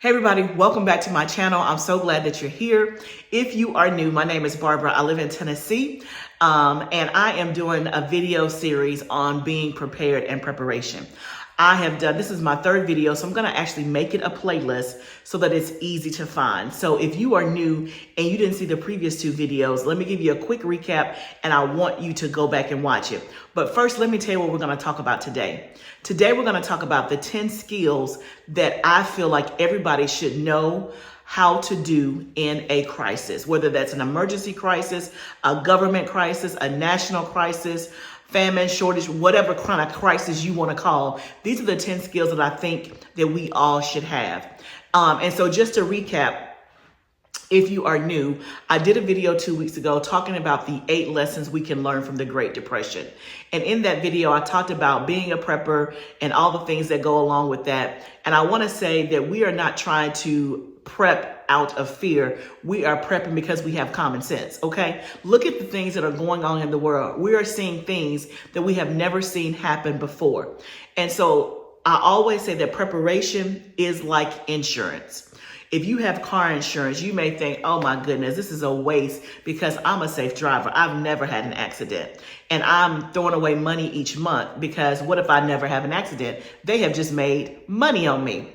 Hey everybody, welcome back to my channel. I'm so glad that you're here. If you are new, my name is Barbara. I live in Tennessee, and I am doing a video series on being prepared and preparation. This is my third video, so I'm gonna actually make it a playlist so that it's easy to find. So if you are new and you didn't see the previous two videos, let me give you a quick recap and I want you to go back and watch it. But first, let me tell you what we're gonna talk about today. Today, we're gonna talk about the 10 skills that I feel like everybody should know how to do in a crisis, whether that's an emergency crisis, a government crisis, a national crisis, famine, shortage, whatever kind of crisis you want to call. These are the 10 skills that I think that we all should have. And so just to recap, if you are new, I did a video 2 weeks ago talking about the 8 lessons we can learn from the Great Depression. And in that video, I talked about being a prepper and all the things that go along with that. And I want to say that we are not trying to prep out of fear. We are prepping because we have common sense, okay? Look at the things that are going on in the world. We are seeing things that we have never seen happen before. And so I always say that preparation is like insurance. If you have car insurance, you may think, oh my goodness, this is a waste because I'm a safe driver. I've never had an accident. And I'm throwing away money each month because what if I never have an accident? They have just made money on me.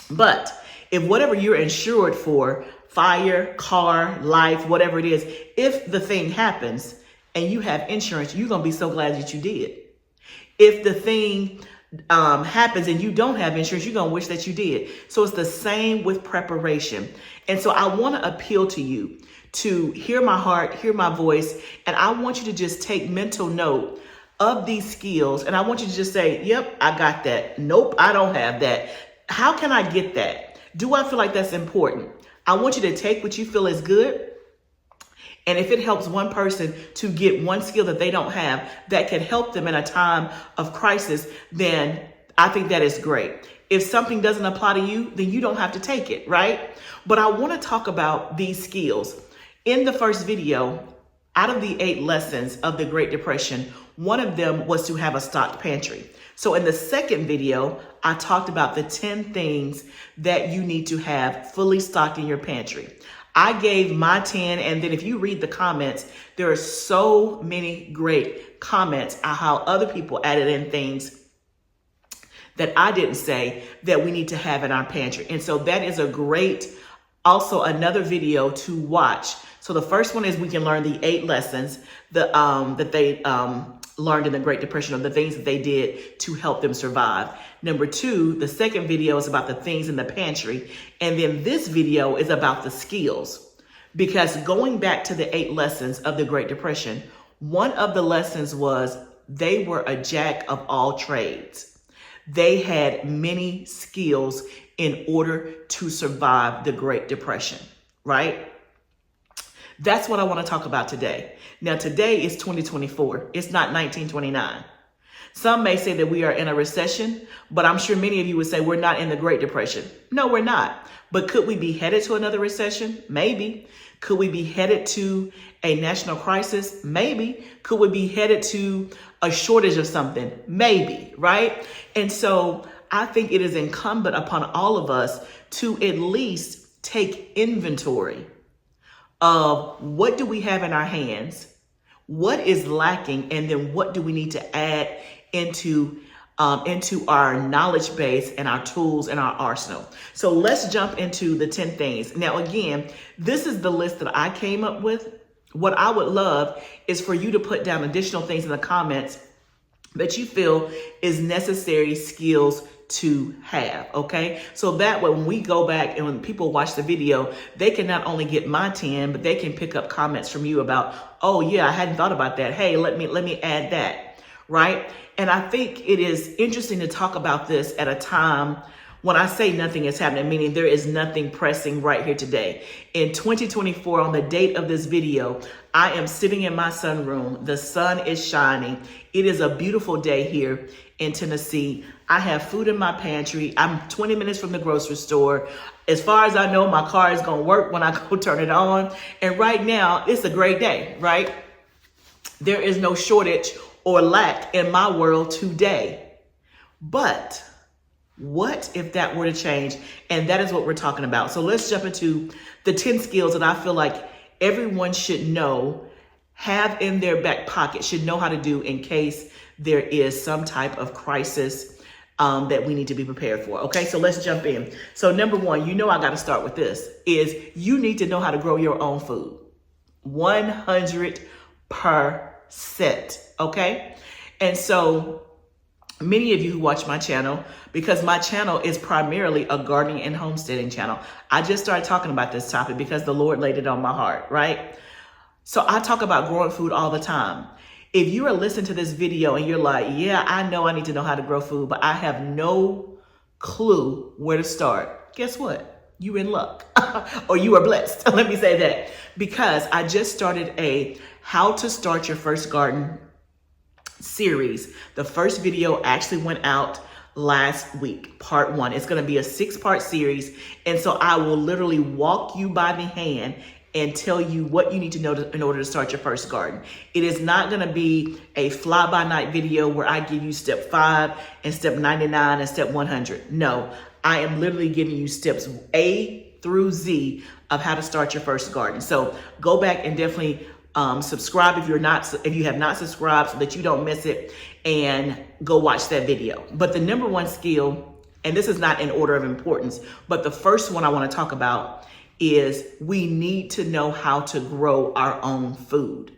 But if whatever you're insured for, fire, car, life, whatever it is, if the thing happens and you have insurance, you're going to be so glad that you did. If the thing happens and you don't have insurance, you're going to wish that you did. So it's the same with preparation. And so I want to appeal to you to hear my heart, hear my voice, and I want you to just take mental note of these skills. And I want you to just say, yep, I got that. Nope, I don't have that. How can I get that? Do I feel like that's important? I want you to take what you feel is good. And if it helps one person to get one skill that they don't have that can help them in a time of crisis, then I think that is great. If something doesn't apply to you, then you don't have to take it, right? But I want to talk about these skills. In the first video, out of the 8 lessons of the Great Depression, one of them was to have a stocked pantry. So in the second video, I talked about the 10 things that you need to have fully stocked in your pantry. I gave my 10, and then if you read the comments, there are so many great comments on how other people added in things that I didn't say that we need to have in our pantry. And so that is a great, also another video to watch. So the first one is we can learn the 8 lessons that they learned in the Great Depression, of the things that they did to help them survive. Number 2, the second video is about the things in the pantry. And then this video is about the skills. Because going back to the 8 lessons of the Great Depression, one of the lessons was they were a jack of all trades. They had many skills in order to survive the Great Depression, right? That's what I want to talk about today. Now, today is 2024. It's not 1929. Some may say that we are in a recession, but I'm sure many of you would say we're not in the Great Depression. No, we're not. But could we be headed to another recession? Maybe. Could we be headed to a national crisis? Maybe. Could we be headed to a shortage of something? Maybe, right? And so I think it is incumbent upon all of us to at least take inventory of what do we have in our hands, what is lacking, and then what do we need to add into our knowledge base and our tools and our arsenal. So let's jump into the 10 things. Now, again, this is the list that I came up with. What I would love is for you to put down additional things in the comments that you feel is necessary skills to have, okay? So that way, when we go back and when people watch the video, they can not only get my 10, but they can pick up comments from you about, oh yeah, I hadn't thought about that. Hey, let me add that, right? And I think it is interesting to talk about this at a time when I say nothing is happening, meaning there is nothing pressing right here today. In 2024, on the date of this video, I am sitting in my sunroom. The sun is shining. It is a beautiful day here in Tennessee. I have food in my pantry. I'm 20 minutes from the grocery store. As far as I know, my car is going to work when I go turn it on. And right now, it's a great day, right? There is no shortage or lack in my world today. But What if that were to change? And that is what we're talking about. So let's jump into the 10 skills that I feel like everyone should know, have in their back pocket, should know how to do in case there is some type of crisis that we need to be prepared for. Okay, so let's jump in. So number one, you know I got to start with this, is you need to know how to grow your own food. 100%. Okay, and so many of you who watch my channel, because my channel is primarily a gardening and homesteading channel. I just started talking about this topic because the Lord laid it on my heart, right? So I talk about growing food all the time. If you are listening to this video and you're like, yeah, I know I need to know how to grow food, but I have no clue where to start. Guess what? You in luck or you are blessed. Let me say that, because I just started a how to start your first garden series. The first video actually went out last week, part 1. It's going to be a 6-part series. And so I will literally walk you by the hand and tell you what you need to know in order to start your first garden. It is not going to be a fly-by-night video where I give you step 5 and step 99 and step 100. No, I am literally giving you steps A through Z of how to start your first garden. So go back and definitely subscribe if you have not subscribed, so that you don't miss it, and go watch that video. But the number one skill, and this is not in order of importance, but the first one I want to talk about is we need to know how to grow our own food.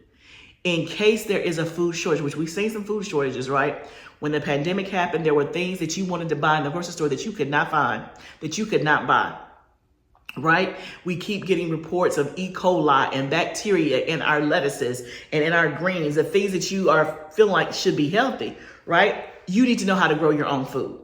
In case there is a food shortage, which we've seen some food shortages, right? When the pandemic happened, there were things that you wanted to buy in the grocery store that you could not find, that you could not buy, right? We keep getting reports of E. coli and bacteria in our lettuces and in our greens, the things that you are feeling like should be healthy, right? You need to know how to grow your own food.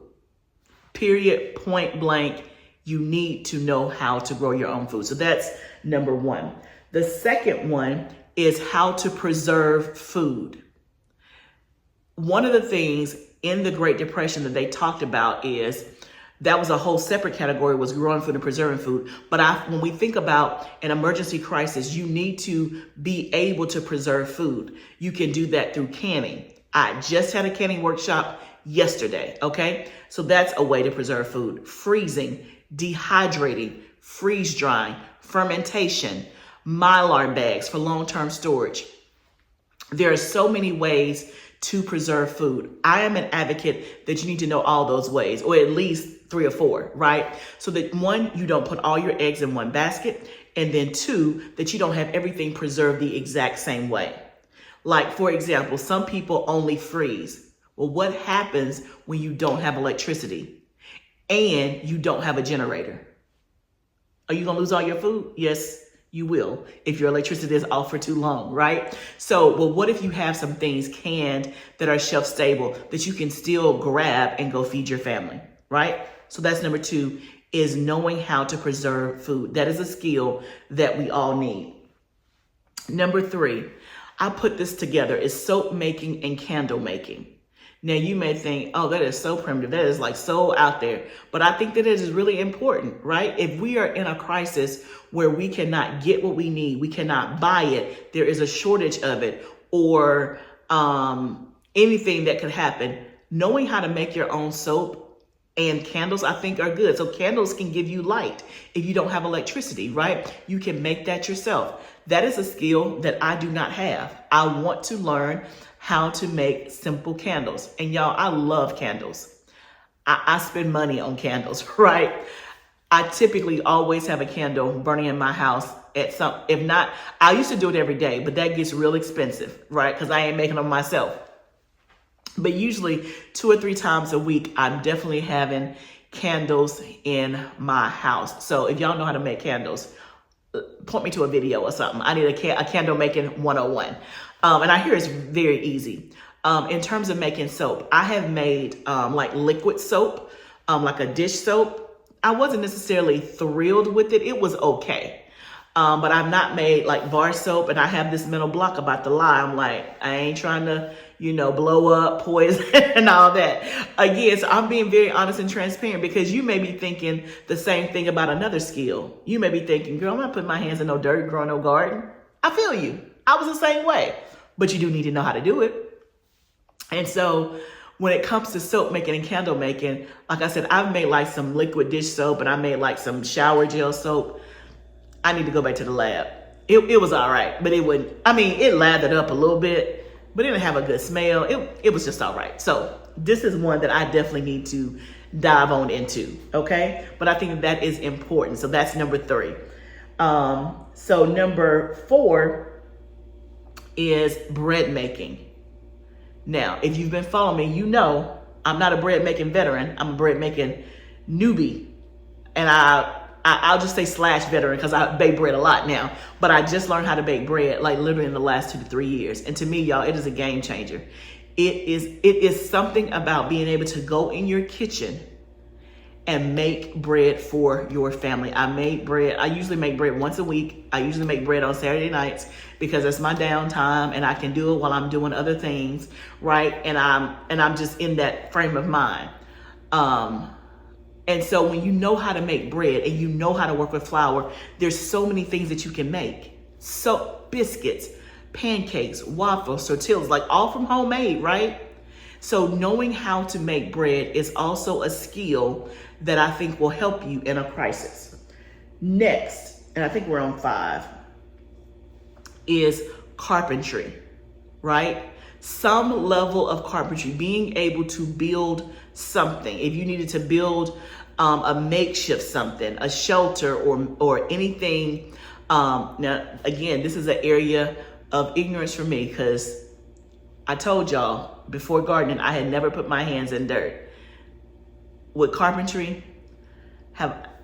Period, point blank. You need to know how to grow your own food. So that's number one. The second one is how to preserve food. One of the things in the Great Depression that they talked about is that was a whole separate category, was growing food and preserving food. But when we think about an emergency crisis, you need to be able to preserve food. You can do that through canning. I just had a canning workshop yesterday, okay? So that's a way to preserve food. Freezing, dehydrating, freeze drying, fermentation, Mylar bags for long-term storage. There are so many ways to preserve food. I am an advocate that you need to know all those ways, or at least 3 or 4, right? So that 1, you don't put all your eggs in one basket, and then 2, that you don't have everything preserved the exact same way. Like, for example, some people only freeze. Well, what happens when you don't have electricity and you don't have a generator? Are you gonna lose all your food? Yes, you will, if your electricity is off for too long, right? So, well, what if you have some things canned that are shelf stable that you can still grab and go feed your family, right? So that's number 2, is knowing how to preserve food. That is a skill that we all need. Number 3, I put this together, is soap making and candle making. Now you may think, oh, that is so primitive. That is like so out there. But I think that it is really important, right? If we are in a crisis where we cannot get what we need, we cannot buy it, there is a shortage of it, or anything that could happen, knowing how to make your own soap and candles, I think, are good. So candles can give you light if you don't have electricity, right? You can make that yourself. That is a skill that I do not have. I want to learn how to make simple candles. And y'all, I love candles. I spend money on candles, right? I typically always have a candle burning in my house if not, I used to do it every day, but that gets real expensive, right? Because I ain't making them myself. But usually 2 or 3 times a week, I'm definitely having candles in my house. So if y'all know how to make candles, point me to a video or something. I need a candle making 101. And I hear it's very easy. In terms of making soap, I have made like liquid soap, like a dish soap. I wasn't necessarily thrilled with it. It was okay. But I've not made like bar soap, and I have this mental block about the lye. I'm like, I ain't trying to, blow up, poison, and all that. Again, so I'm being very honest and transparent, because you may be thinking the same thing about another skill. You may be thinking, girl, I'm not putting my hands in no dirt, growing no garden. I feel you. I was the same way. But you do need to know how to do it. And so when it comes to soap making and candle making, like I said, I've made like some liquid dish soap and I made like some shower gel soap. I need to go back to the lab. It was all right, but it wouldn't, I mean, it lathered up a little bit, but it didn't have a good smell. It was just all right. So this is one that I definitely need to dive on into, okay? But I think that is important. So that's number 3. So number 4 is bread making. Now, if you've been following me, you know I'm not a bread making veteran. I'm a bread making newbie. And I'll just say / veteran because I bake bread a lot now. But I just learned how to bake bread like literally in the last 2 to 3 years. And to me, y'all, it is a game changer. It is something about being able to go in your kitchen and make bread for your family. I made bread. I usually make bread once a week. I usually make bread on Saturday nights because it's my downtime and I can do it while I'm doing other things, right? And I'm just in that frame of mind. And so when you know how to make bread and you know how to work with flour, there's so many things that you can make. So biscuits, pancakes, waffles, tortillas, like all from homemade, right? So knowing how to make bread is also a skill that I think will help you in a crisis. Next, and I think we're on 5, is carpentry, right? Some level of carpentry, being able to build something. If you needed to build a makeshift something, a shelter or anything. Now, again, this is an area of ignorance for me because I told y'all before gardening, I had never put my hands in dirt. With carpentry,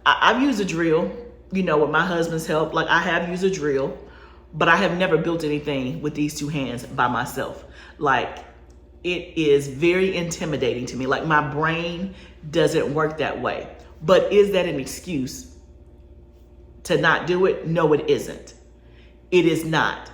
I've used a drill, you know, with my husband's help. Like I have used a drill, but I have never built anything with these 2 hands by myself. Like it is very intimidating to me. Like my brain doesn't work that way. But is that an excuse to not do it? No, it isn't. It is not.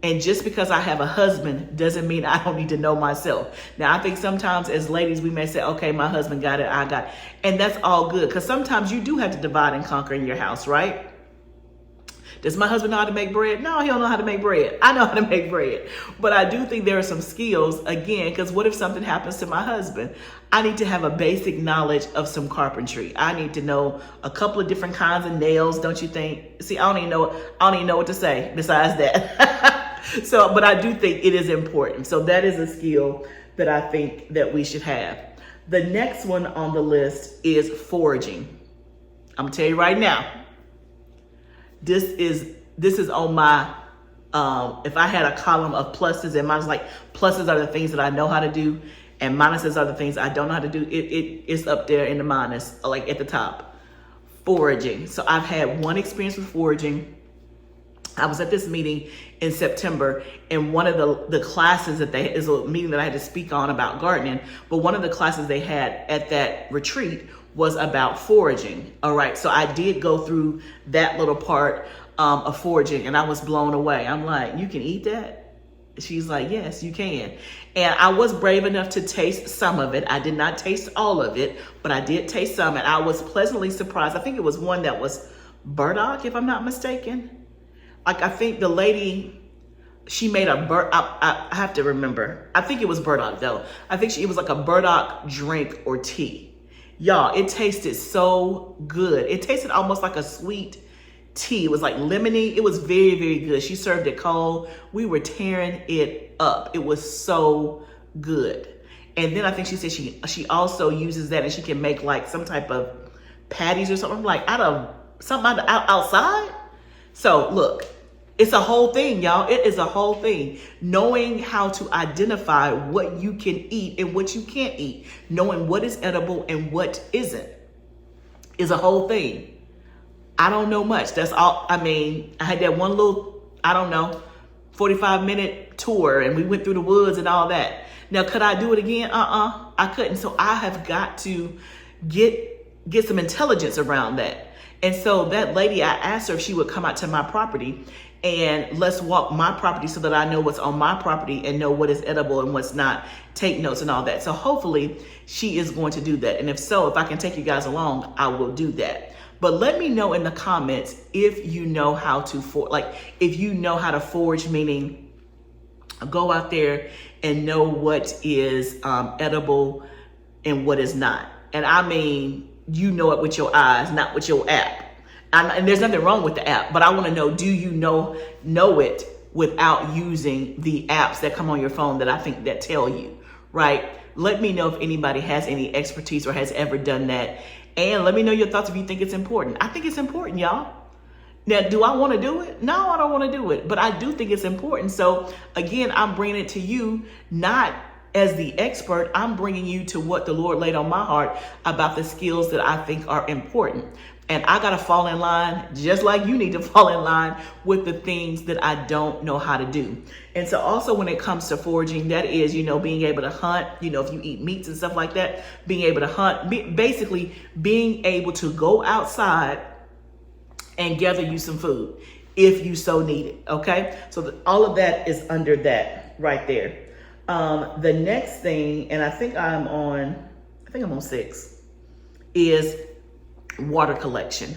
And just because I have a husband doesn't mean I don't need to know myself. Now, I think sometimes as ladies, we may say, okay, my husband got it, I got it. And that's all good. Because sometimes you do have to divide and conquer in your house, right? Does my husband know how to make bread? No, he don't know how to make bread. I know how to make bread. But I do think there are some skills, again, because what if something happens to my husband? I need to have a basic knowledge of some carpentry. I need to know a couple of different kinds of nails, don't you think? See, I don't even know what to say besides that. So, but I do think it is important. So that is a skill that I think that we should have. The next one on the list is foraging. I'm gonna tell you right now, this is on my, if I had a column of pluses and minuses, like pluses are the things that I know how to do and minuses are the things I don't know how to do. It's up there in the minus, like at the top. Foraging. So I've had one experience with foraging. I was at this meeting in September, and one of the classes that is a meeting that I had to speak on about gardening, but one of the classes they had at that retreat was about foraging. All right, so I did go through that little part of foraging, and I was blown away. I'm like, you can eat that? She's like, yes, you can. And I was brave enough to taste some of it. I did not taste all of it, but I did taste some, and I was pleasantly surprised. I think it was one that was burdock, if I'm not mistaken. Like, I think the lady, she made a I have to remember. I think it was burdock though. I think it was like a burdock drink or tea. Y'all, it tasted so good. It tasted almost like a sweet tea. It was like lemony. It was very, very good. She served it cold. We were tearing it up. It was so good. And then I think she said she also uses that and she can make like some type of patties or something like outside. So look, it's a whole thing, y'all. It is a whole thing. Knowing how to identify what you can eat and what you can't eat, knowing what is edible and what isn't, is a whole thing. I don't know much. That's all. I mean, I had that one little, 45-minute tour and we went through the woods and all that. Now, could I do it again? I couldn't. So I have got to get some intelligence around that. And so that lady, I asked her if she would come out to my property and let's walk my property so that I know what's on my property and know what is edible and what's not, take notes and all that. So hopefully she is going to do that. And if so, if I can take you guys along, I will do that. But let me know in the comments if you know how to forage, meaning go out there and know what is edible and what is not. And I mean, you know it with your eyes, not with your app. And there's nothing wrong with the app, but I want to know, do you know it without using the apps that come on your phone that I think that tell you, right? Let me know if anybody has any expertise or has ever done that. And let me know your thoughts if you think it's important. I think it's important, y'all. Now, do I want to do it? No, I don't want to do it, but I do think it's important. So again, I'm bringing it to you, not as the expert. I'm bringing you to what the Lord laid on my heart about the skills that I think are important. And I got to fall in line, just like you need to fall in line with the things that I don't know how to do. And so also when it comes to foraging, that is, being able to hunt, if you eat meats and stuff like that, being able to hunt, basically being able to go outside and gather you some food if you so need it. Okay. So all of that is under that right there. The next thing, and I think I'm on 6, is water collection.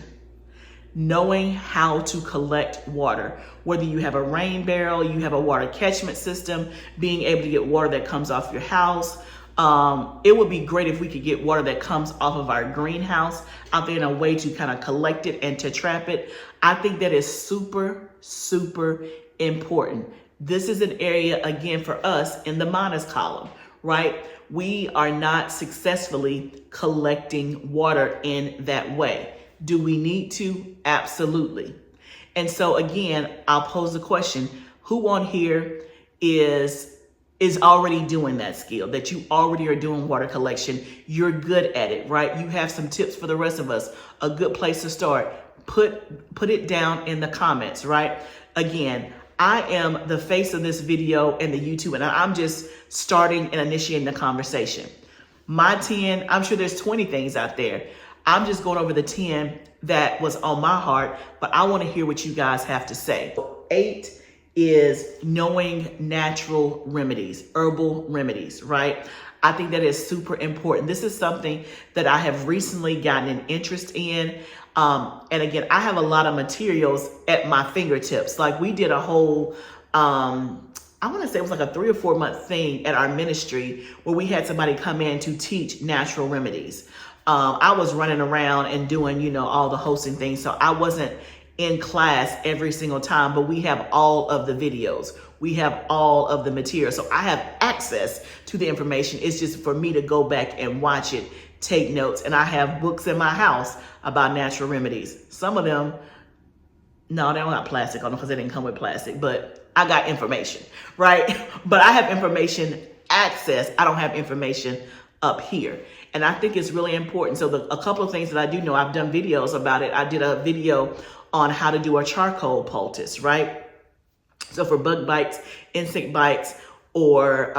Knowing how to collect water, whether you have a rain barrel, you have a water catchment system, being able to get water that comes off your house. It would be great if we could get water that comes off of our greenhouse out there in a way to kind of collect it and to trap it. I think that is super, super important. This is an area, again, for us in the minus column, right? We are not successfully collecting water in that way. Do we need to? Absolutely. And so again, I'll pose the question, who on here is already doing that skill, that you already are doing water collection? You're good at it, right? You have some tips for the rest of us. A good place to start. Put it down in the comments, right? Again, I am the face of this video and the YouTube, and I'm just starting and initiating the conversation. My 10, I'm sure there's 20 things out there. I'm just going over the 10 that was on my heart, but I want to hear what you guys have to say. 8 is knowing natural remedies, herbal remedies, right? I think that is super important. This is something that I have recently gotten an interest in. And again, I have a lot of materials at my fingertips. Like we did a whole, I want to say it was like a 3 or 4 month thing at our ministry where we had somebody come in to teach natural remedies. I was running around and doing, all the hosting things. So I wasn't in class every single time, but we have all of the videos. We have all of the material. So I have access to the information. It's just for me to go back and watch it, take notes. And I have books in my house about natural remedies. Some of them, no, they don't have plastic on them because they didn't come with plastic, but I got information, right? But I have information access. I don't have information up here. And I think it's really important. So a couple of things that I do know, I've done videos about it. I did a video on how to do a charcoal poultice, right? So for bug bites, insect bites, or,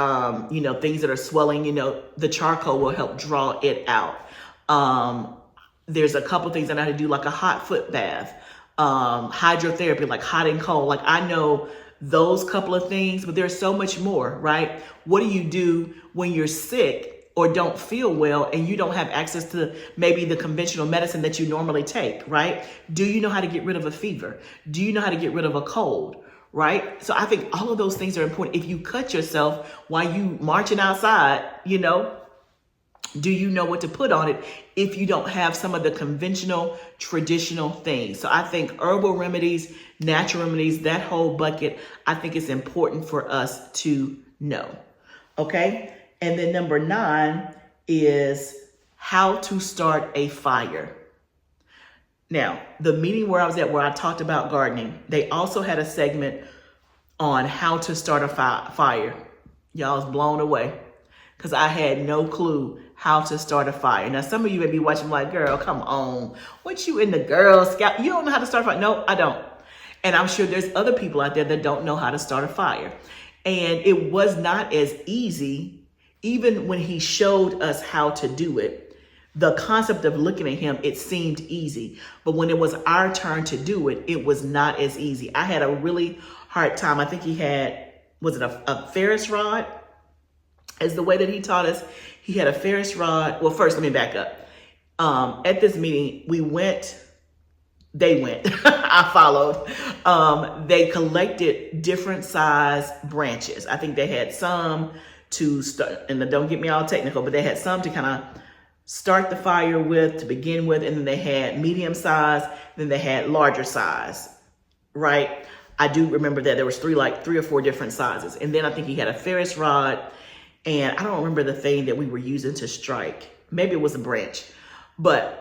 things that are swelling, the charcoal will help draw it out. There's a couple things I know how to do, like a hot foot bath, hydrotherapy, like hot and cold. Like I know those couple of things, but there's so much more, right? What do you do when you're sick or don't feel well and you don't have access to maybe the conventional medicine that you normally take, right? Do you know how to get rid of a fever? Do you know how to get rid of a cold, right? So I think all of those things are important. If you cut yourself while you marching outside, do you know what to put on it if you don't have some of the conventional, traditional things? So I think herbal remedies, natural remedies, that whole bucket, I think it's important for us to know, okay? And then number 9 is how to start a fire. Now, the meeting where I was at, where I talked about gardening, they also had a segment on how to start a fire. Y'all was blown away because I had no clue how to start a fire. Now, some of you may be watching like, girl, come on. What you in the Girl Scout? You don't know how to start a fire? No, I don't. And I'm sure there's other people out there that don't know how to start a fire. And it was not as easy. Even when he showed us how to do it, the concept of looking at him, it seemed easy. But when it was our turn to do it, it was not as easy. I had a really hard time. I think he had, was it a Ferris rod? As the way that he taught us, he had a Ferris rod. Well, first, let me back up. At this meeting, we went they went, I followed. They collected different size branches. I think they had some to start, and don't get me all technical, but they had some to kind of start the fire with, to begin with, and then they had medium size, then they had larger size, right? I do remember that there was three or four different sizes. And then I think he had a Ferris rod, and I don't remember the thing that we were using to strike. Maybe it was a branch, but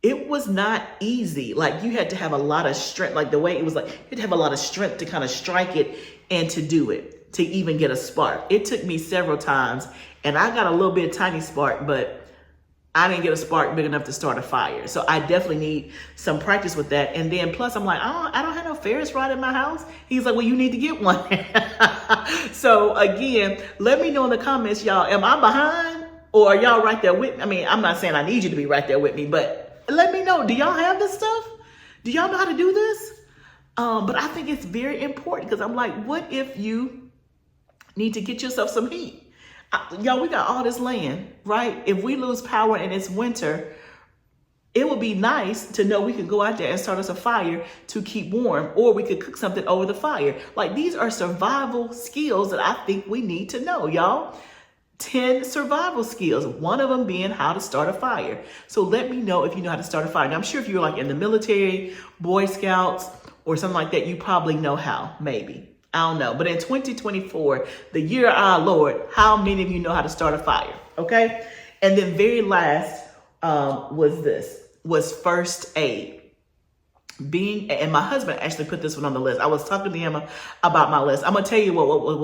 it was not easy. Like, you had to have a lot of strength. Like, the way it was, like, you had to have a lot of strength to kind of strike it and to do it, to even get a spark. It took me several times, and I got a little bit tiny spark, but I didn't get a spark big enough to start a fire. So I definitely need some practice with that. And then plus I'm like, I don't have no Ferris rod in my house. He's like, well, you need to get one. So again, let me know in the comments, y'all, am I behind, or are y'all right there with me? I mean, I'm not saying I need you to be right there with me, but let me know. Do y'all have this stuff? Do y'all know how to do this? But I think it's very important, because I'm like, what if you need to get yourself some heat? Y'all, we got all this land, right? If we lose power and it's winter, it would be nice to know we could go out there and start us a fire to keep warm, or we could cook something over the fire. Like, these are survival skills that I think we need to know, y'all. 10 survival skills, one of them being how to start a fire. So let me know if you know how to start a fire. Now, I'm sure if you're like in the military, Boy Scouts, or something like that, you probably know how, maybe. I don't know. But in 2024, the year of our Lord, how many of you know how to start a fire? Okay. And then very last was first aid. And my husband actually put this one on the list. I was talking to him about my list. I'm going to tell you what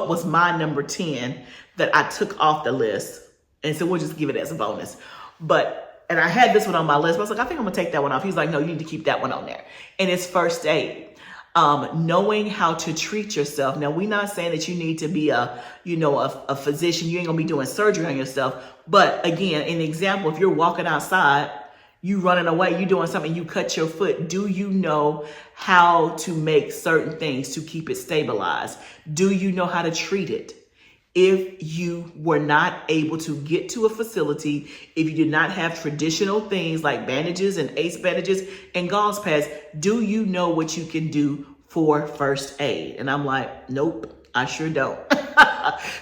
was my number 10 that I took off the list. And so we'll just give it as a bonus. And I had this one on my list, but I was like, I think I'm going to take that one off. He's like, no, you need to keep that one on there. And it's first aid. Knowing how to treat yourself. Now, we're not saying that you need to be a physician. You ain't gonna be doing surgery on yourself. But again, an example, if you're walking outside, you running away, you doing something, you cut your foot. Do you know how to make certain things to keep it stabilized? Do you know how to treat it? If you were not able to get to a facility, if you did not have traditional things like bandages and ACE bandages and gauze pads, do you know what you can do for first aid? And I'm like, nope, I sure don't.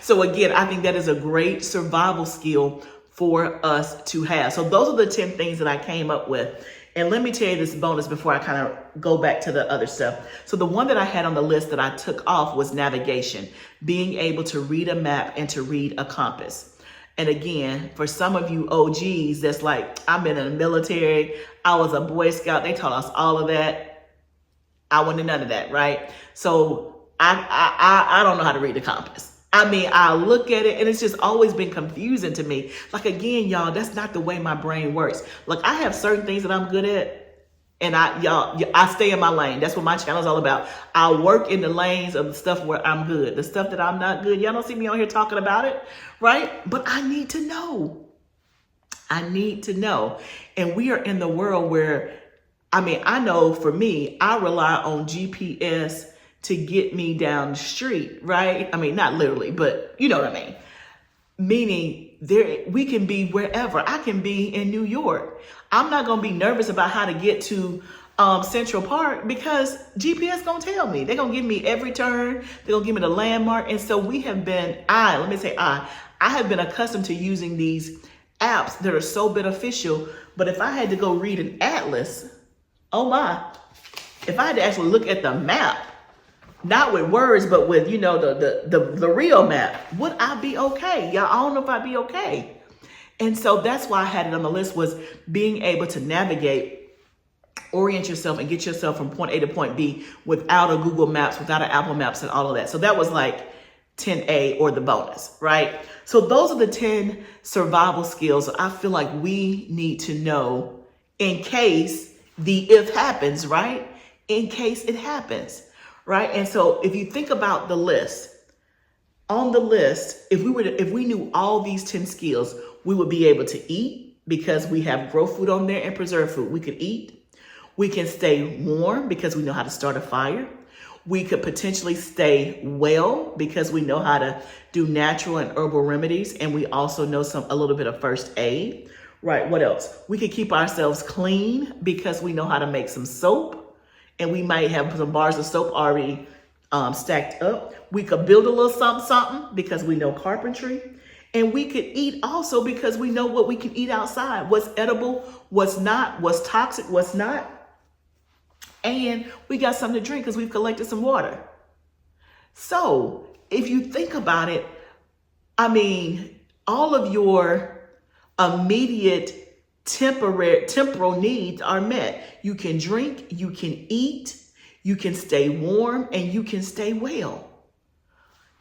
So again, I think that is a great survival skill for us to have. So those are the 10 things that I came up with. And let me tell you this bonus before I kind of go back to the other stuff. So the one that I had on the list that I took off was navigation, being able to read a map and to read a compass. And again, for some of you OGs, that's like, I've been in the military, I was a Boy Scout, they taught us all of that. I wasn't in none of that, right? So I don't know how to read the compass. I mean, I look at it and it's just always been confusing to me. Like, again, y'all, that's not the way my brain works. Like, I have certain things that I'm good at, and I stay in my lane. That's what my channel is all about. I work in the lanes of the stuff where I'm good. The stuff that I'm not good, y'all don't see me on here talking about it, right? But I need to know. I need to know. And we are in the world where, I mean, I know for me, I rely on GPS to get me down the street, right? I mean, not literally, but you know what I mean. Meaning, we can be wherever. I can be in New York. I'm not gonna be nervous about how to get to Central Park, because GPS gonna tell me. They're gonna give me every turn. They're gonna give me the landmark. And so I have been accustomed to using these apps that are so beneficial. But if I had to go read an atlas, oh my, if I had to actually look at the map, not with words, but with, the real map, would I be okay? Y'all, I don't know if I'd be okay. And so that's why I had it on the list, was being able to navigate, orient yourself, and get yourself from point A to point B without a Google Maps, without an Apple Maps and all of that. So that was like 10A, or the bonus, right? So those are the 10 survival skills I feel like we need to know in case the if happens, right? In case it happens. Right. And so if you think about the list, on the list, if we knew all these 10 skills, we would be able to eat, because we have grow food on there and preserve food. We could eat. We can stay warm because we know how to start a fire. We could potentially stay well because we know how to do natural and herbal remedies. And we also know a little bit of first aid. Right, what else? We could keep ourselves clean because we know how to make some soap, and we might have some bars of soap already stacked up. We could build a little something because we know carpentry. And we could eat also because we know what we can eat outside, what's edible, what's not, what's toxic, what's not. And we got something to drink because we've collected some water. So if you think about it, I mean, all of your immediate temporal needs are met. You can drink, you can eat, you can stay warm, and you can stay well.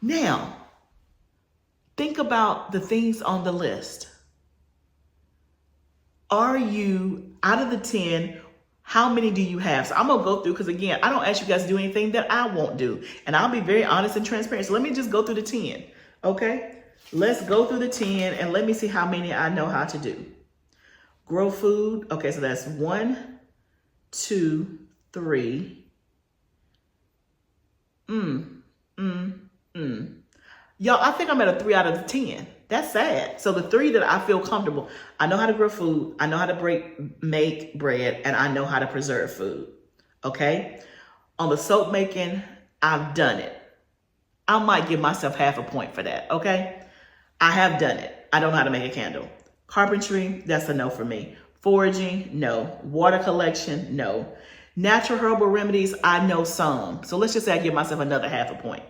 Now, think about the things on the list. Are you, out of the 10, how many do you have? So I'm going to go through, because again, I don't ask you guys to do anything that I won't do. And I'll be very honest and transparent. So let me just go through the 10, okay? Let's go through the 10 and let me see how many I know how to do. Grow food. Okay, so that's 1, 2, 3. Y'all, I think I'm at a 3 out of the 10. That's sad. So the 3 that I feel comfortable, I know how to grow food, I know how to make bread, and I know how to preserve food. Okay? On the soap making, I've done it. I might give myself half a point for that. Okay? I have done it. I don't know how to make a candle. Carpentry, that's a no for me. Foraging, no. Water collection, no. Natural herbal remedies, I know some. So let's just say I give myself another half a point.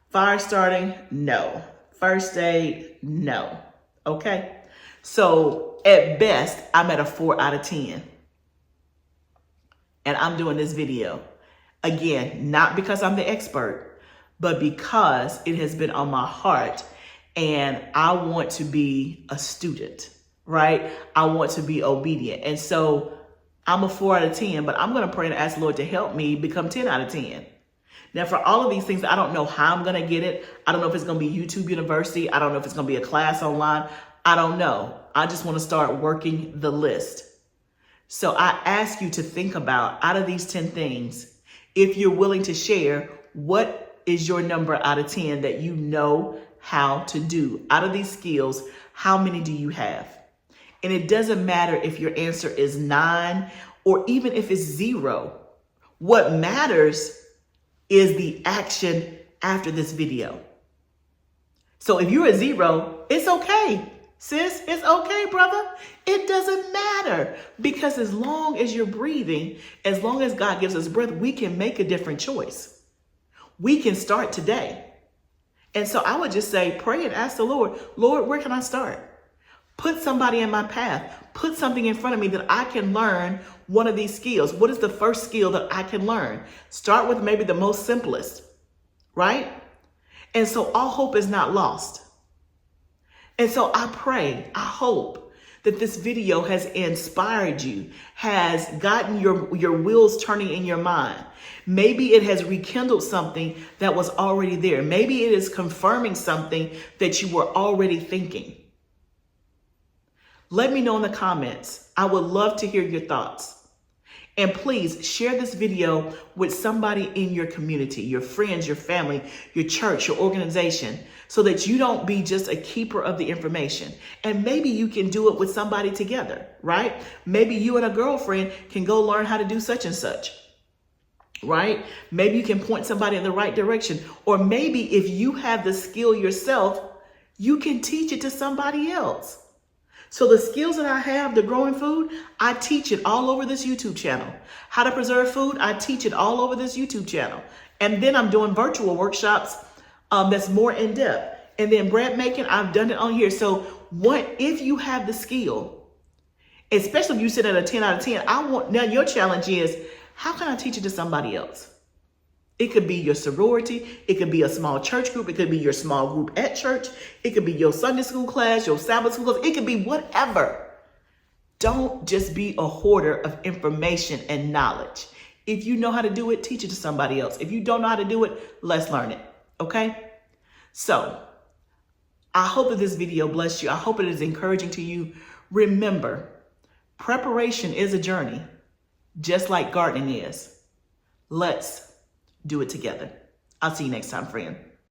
Fire starting, no. First aid, no. Okay? So at best, I'm at a 4 out of 10. And I'm doing this video. Again, not because I'm the expert, but because it has been on my heart and I want to be a student, right? I want to be obedient. And so I'm a 4 out of 10, but I'm going to pray and ask the Lord to help me become 10 out of 10. Now, for all of these things, I don't know how I'm going to get it. I don't know if it's going to be YouTube University. I don't know if it's going to be a class online. I don't know. I just want to start working the list. So I ask you to think about, out of these 10 things, if you're willing to share, what is your number out of 10 that you know how to do? Out of these skills, how many do you have? And it doesn't matter if your answer is 9 or even if it's 0. What matters is the action after this video. So if you're a 0, it's okay, sis. It's okay, brother. It doesn't matter, because as long as you're breathing, as long as God gives us breath, we can make a different choice. We can start today. And so I would just say, pray and ask the Lord, Lord, where can I start? Put somebody in my path. Put something in front of me that I can learn one of these skills. What is the first skill that I can learn? Start with maybe the most simplest, right? And so all hope is not lost. And so I pray, I hope that this video has inspired you, has gotten your wheels turning in your mind. Maybe it has rekindled something that was already there. Maybe it is confirming something that you were already thinking. Let me know in the comments. I would love to hear your thoughts. And please share this video with somebody in your community, your friends, your family, your church, your organization, so that you don't be just a keeper of the information. And maybe you can do it with somebody together, right? Maybe you and a girlfriend can go learn how to do such and such, right? Maybe you can point somebody in the right direction. Or maybe if you have the skill yourself, you can teach it to somebody else. So the skills that I have, the growing food, I teach it all over this YouTube channel. How to preserve food, I teach it all over this YouTube channel. And then I'm doing virtual workshops that's more in depth. And then bread making, I've done it on here. So what if you have the skill, especially if you sit at a 10 out of 10, now your challenge is, how can I teach it to somebody else? It could be your sorority. It could be a small church group. It could be your small group at church. It could be your Sunday school class, your Sabbath school class. It could be whatever. Don't just be a hoarder of information and knowledge. If you know how to do it, teach it to somebody else. If you don't know how to do it, let's learn it. Okay? So I hope that this video blessed you. I hope it is encouraging to you. Remember, preparation is a journey, just like gardening is. Let's do it together. I'll see you next time, friend.